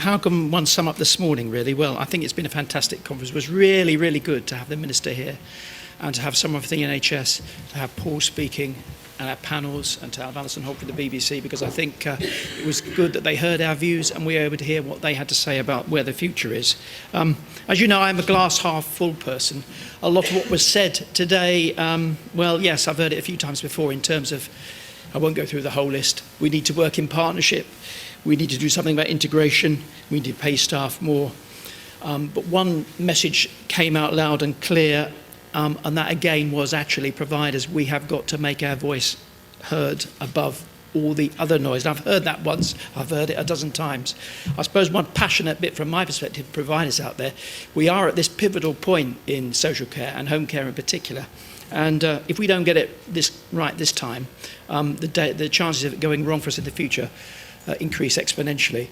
how can one sum up this morning, really? Well, I think it's been a fantastic conference. It was really, really good to have the Minister here and to have someone from the NHS, to have Paul speaking, and our panels, and to have Alison Holt from the BBC, because I think it was good that they heard our views and we were able to hear what they had to say about where the future is. As you know, I'm a glass half full person. A lot of what was said today, well, yes, I've heard it a few times before in terms of, I won't go through the whole list. We need to work in partnership. We need to do something about integration. We need to pay staff more. But one message came out loud and clear, and that again was actually providers. We have got to make our voice heard above all the other noise. And I've heard that once, I've heard it a dozen times. I suppose one passionate bit from my perspective, providers out there, we are at this pivotal point in social care and home care in particular. And if we don't get it right this time, the chances of it going wrong for us in the future increase exponentially.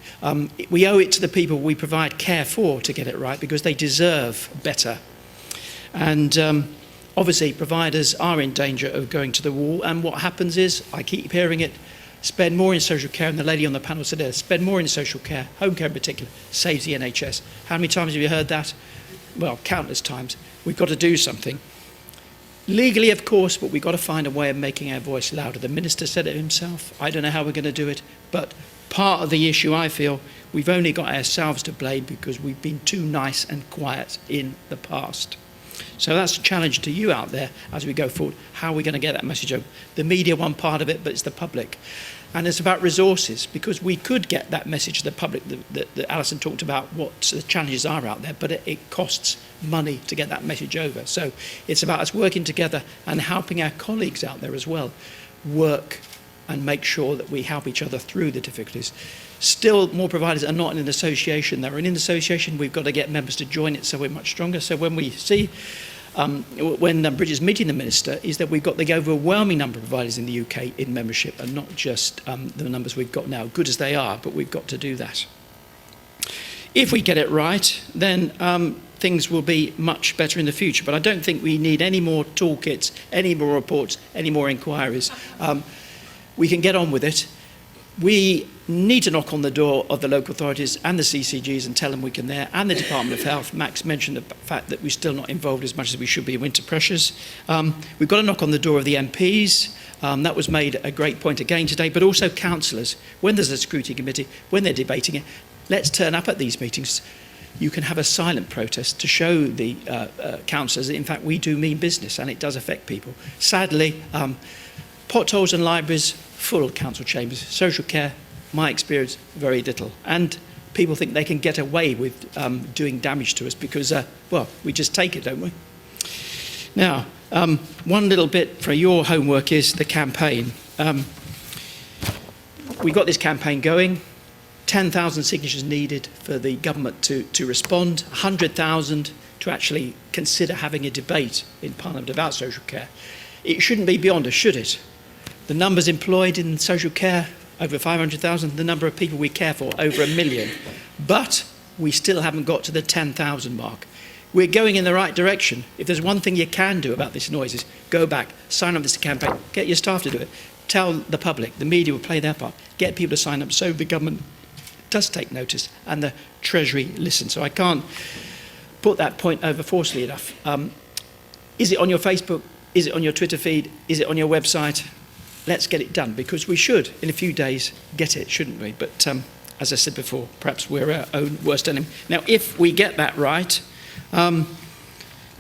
We owe it to the people we provide care for to get it right, because they deserve better. And obviously providers are in danger of going to the wall, and what happens is, I keep hearing it, spend more in social care, and the lady on the panel said there, spend more in social care, home care in particular, saves the NHS. How many times have you heard that? Well, countless times. We've got to do something. Legally, of course, but we've got to find a way of making our voice louder. The Minister said it himself. I don't know how we're going to do it, but part of the issue, I feel, we've only got ourselves to blame because we've been too nice and quiet in the past. So that's a challenge to you out there as we go forward. How are we going to get that message over? The media, one part of it, but it's the public. And it's about resources, because we could get that message to the public that Alison talked about, what the challenges are out there, but it costs money to get that message over. So it's about us working together and helping our colleagues out there as well work and make sure that we help each other through the difficulties. Still, more providers are not in an association. They're in an association. We've got to get members to join it so we're much stronger. So when we see, when Bridget's meeting the Minister, is that we've got the overwhelming number of providers in the UK in membership, and not just the numbers we've got now, good as they are, but we've got to do that. If we get it right, then things will be much better in the future. But I don't think we need any more toolkits, any more reports, any more inquiries. We can get on with it. We need to knock on the door of the local authorities and the CCGs and tell them we can there, and the Department of Health. Max mentioned the fact that we're still not involved as much as we should be in winter pressures. We've got to knock on the door of the MPs. That was made a great point again today, but also councillors. When there's a scrutiny committee, when they're debating it, let's turn up at these meetings. You can have a silent protest to show the councillors that, in fact, we do mean business and it does affect people. Sadly, potholes and libraries, full council chambers. Social care, my experience, very little. And people think they can get away with doing damage to us because, well, we just take it, don't we? Now, one little bit for your homework is the campaign. We got this campaign going. 10,000 signatures needed for the government to respond, 100,000 to actually consider having a debate in Parliament about social care. It shouldn't be beyond us, should it? The numbers employed in social care, over 500,000, the number of people we care for, over 1 million. But we still haven't got to the 10,000 mark. We're going in the right direction. If there's one thing you can do about this noise is go back, sign up this campaign, get your staff to do it, tell the public, the media will play their part, get people to sign up so the government does take notice and the Treasury listens. So I can't put that point over forcefully enough. Is it on your Facebook? Is it on your Twitter feed? Is it on your website? Let's get it done, because we should, in a few days, get it, shouldn't we? But as I said before, perhaps we're our own worst enemy. Now, if we get that right,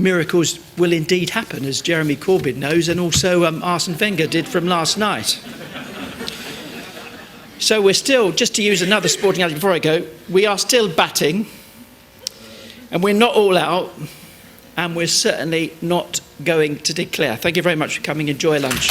miracles will indeed happen, as Jeremy Corbyn knows, and also Arsene Wenger did from last night. So we're still, just to use another sporting analogy before I go, we are still batting, and we're not all out, and we're certainly not going to declare. Thank you very much for coming. Enjoy lunch.